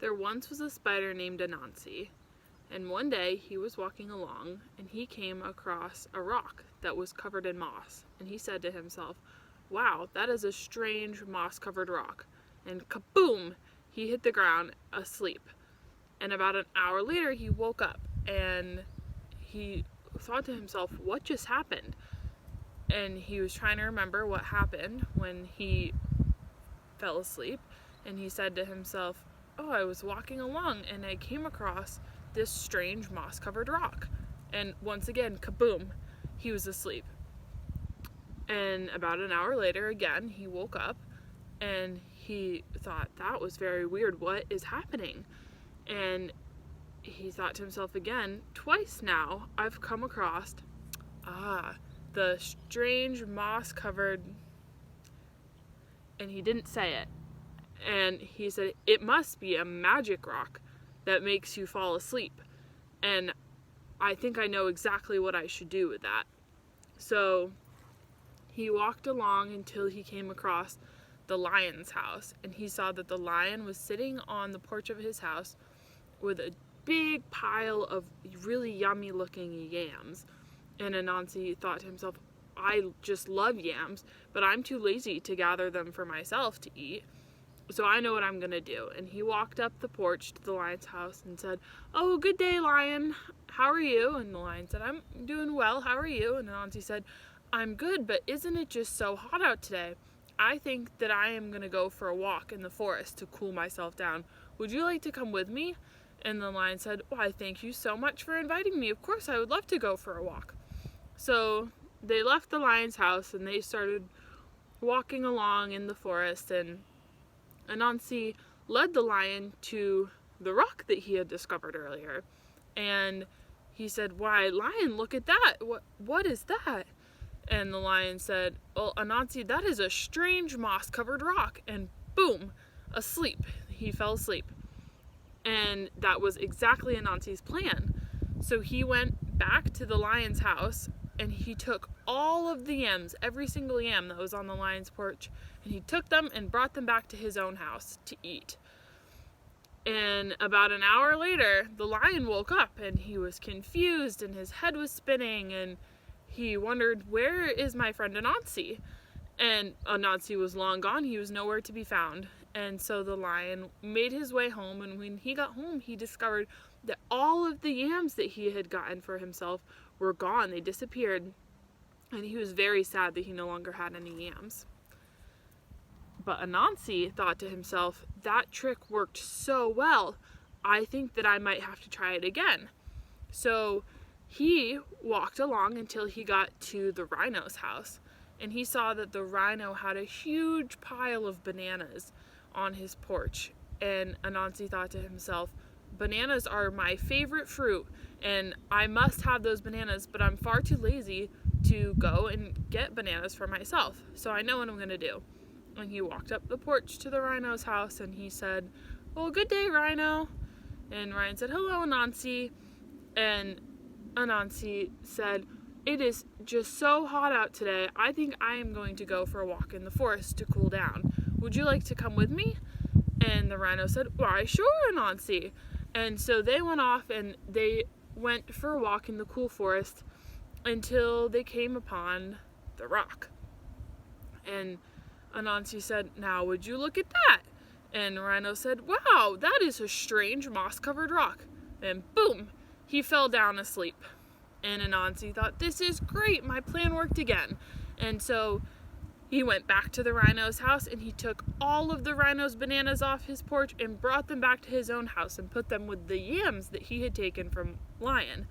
There once was a spider named Anansi, and one day he was walking along and he came across a rock that was covered in moss, and he said to himself, "Wow, that is a strange moss-covered rock." And kaboom! He hit the ground asleep. And about an hour later he woke up and he thought to himself, what just happened? And he was trying to remember what happened when he fell asleep, and he said to himself, "Oh, I was walking along and I came across this strange moss-covered rock." And once again, kaboom, he was asleep. And about an hour later, again, he woke up and he thought, that was very weird. What is happening? And he thought to himself again, twice now I've come across, the strange moss-covered, and he didn't say it. And he said, it must be a magic rock that makes you fall asleep. And I think I know exactly what I should do with that. So he walked along until he came across the lion's house, and he saw that the lion was sitting on the porch of his house with a big pile of really yummy looking yams. And Anansi thought to himself, I just love yams, but I'm too lazy to gather them for myself to eat. So I know what I'm going to do. And he walked up the porch to the lion's house and said, "Oh, good day, lion. How are you?" And the lion said, "I'm doing well. How are you?" And Anansi said, "I'm good, but isn't it just so hot out today? I think that I am going to go for a walk in the forest to cool myself down. Would you like to come with me?" And the lion said, "Why, thank you so much for inviting me. Of course, I would love to go for a walk." So they left the lion's house and they started walking along in the forest, and Anansi led the lion to the rock that he had discovered earlier. And he said, "Why, lion, look at that. What is that?" And the lion said, "Well, Anansi, that is a strange moss-covered rock." And boom, asleep. He fell asleep. And that was exactly Anansi's plan. So he went back to the lion's house and he took all of the yams, every single yam that was on the lion's porch, and he took them and brought them back to his own house to eat. And about an hour later, the lion woke up and he was confused and his head was spinning, and he wondered, where is my friend Anansi? And Anansi was long gone. He was nowhere to be found. And so the lion made his way home, and when he got home, he discovered that all of the yams that he had gotten for himself were gone. They disappeared. And he was very sad that he no longer had any yams. But Anansi thought to himself, that trick worked so well, I think that I might have to try it again. So he walked along until he got to the rhino's house, and he saw that the rhino had a huge pile of bananas on his porch. And Anansi thought to himself, bananas are my favorite fruit, and I must have those bananas, but I'm far too lazy to go and get bananas for myself. So I know what I'm going to do. And he walked up the porch to the rhino's house and he said, "Well, good day, Rhino." And Ryan said, "Hello, Anansi." And Anansi said, "It is just so hot out today. I think I am going to go for a walk in the forest to cool down. Would you like to come with me?" And the rhino said, "Why, sure, Anansi." And so they went off and they went for a walk in the cool forest until they came upon the rock. And Anansi said, "Now would you look at that?" And Rhino said, "Wow, that is a strange moss-covered rock." And boom, he fell down asleep. And Anansi thought, this is great, my plan worked again. And so he went back to the rhino's house and he took all of the rhino's bananas off his porch and brought them back to his own house and put them with the yams that he had taken from Lion.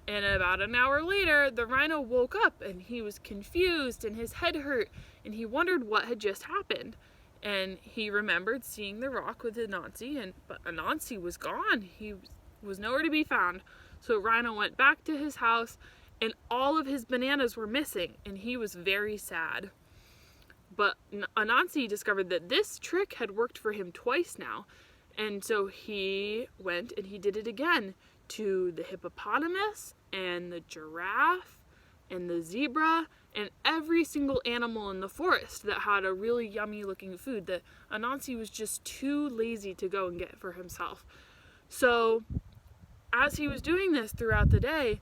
And about an hour later, the rhino woke up and he was confused and his head hurt and he wondered what had just happened. And he remembered seeing the rock with Anansi, but Anansi was gone. He was nowhere to be found. So Rhino went back to his house and all of his bananas were missing and he was very sad. But Anansi discovered that this trick had worked for him twice now. And so he went and he did it again to the hippopotamus and the giraffe and the zebra and every single animal in the forest that had a really yummy looking food that Anansi was just too lazy to go and get for himself. So as he was doing this throughout the day,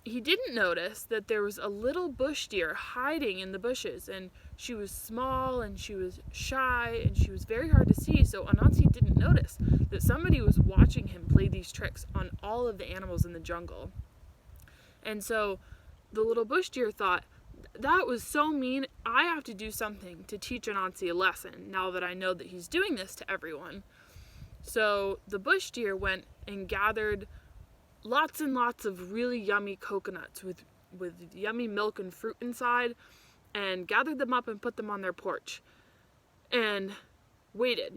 he didn't notice that there was a little bush deer hiding in the bushes, and she was small and she was shy and she was very hard to see, so Anansi didn't notice that somebody was watching him play these tricks on all of the animals in the jungle. And so the little bush deer thought, that was so mean, I have to do something to teach Anansi a lesson now that I know that he's doing this to everyone. So the bush deer went and gathered lots and lots of really yummy coconuts with yummy milk and fruit inside, and gathered them up and put them on their porch, and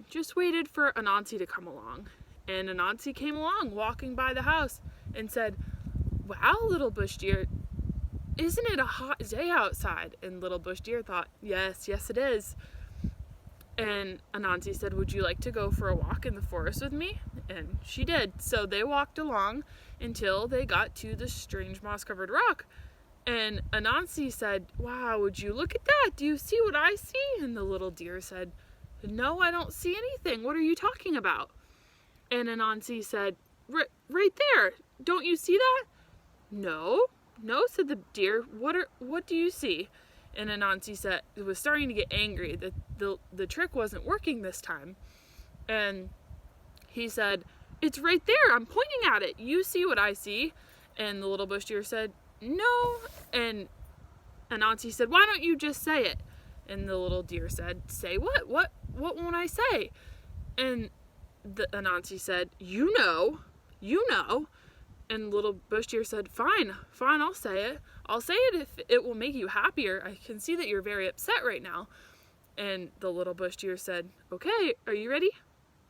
just waited for Anansi to come along. And Anansi came along, walking by the house, and said, "Wow, little bush deer, isn't it a hot day outside?" And little bush deer thought, yes it is. And Anansi said, "Would you like to go for a walk in the forest with me?" And she did. So they walked along until they got to the strange moss-covered rock. And Anansi said, "Wow, would you look at that? Do you see what I see?" And the little deer said, "No, I don't see anything. What are you talking about?" And Anansi said, Right there. Don't you see that?" No, said the deer. What do you see?" And Anansi said, it was starting to get angry that the trick wasn't working this time. And he said, "It's right there. I'm pointing at it. You see what I see?" And the little bush deer said, "No." And Anansi said, "Why don't you just say it?" And the little deer said, "Say what? What won't I say?" And Anansi said, You know." And little bush deer said, Fine, I'll say it. I'll say it if it will make you happier. I can see that you're very upset right now." And the little bush deer said, "Okay, are you ready?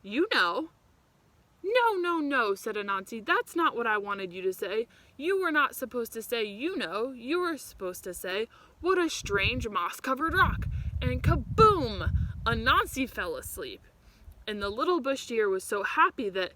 You know." No, said Anansi. "That's not what I wanted you to say. You were not supposed to say, you know. You were supposed to say, what a strange moss-covered rock." And kaboom! Anansi fell asleep. And the little bush deer was so happy that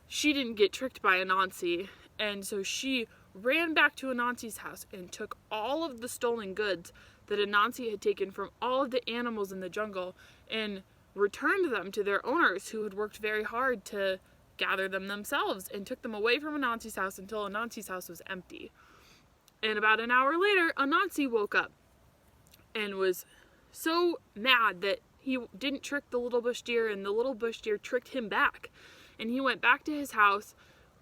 she didn't get tricked by Anansi. And so she ran back to Anansi's house and took all of the stolen goods that Anansi had taken from all of the animals in the jungle and returned them to their owners, who had worked very hard to gather them themselves, and took them away from Anansi's house until Anansi's house was empty. And about an hour later, Anansi woke up and was so mad that he didn't trick the little bush deer, and the little bush deer tricked him back. And he went back to his house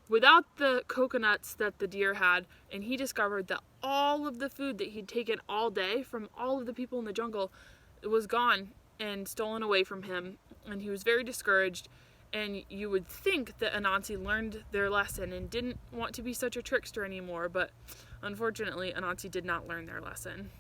without the coconuts that the deer had, and he discovered that all of the food that he'd taken all day from all of the people in the jungle was gone and stolen away from him, and he was very discouraged. And you would think that Anansi learned their lesson and didn't want to be such a trickster anymore, but unfortunately Anansi did not learn their lesson.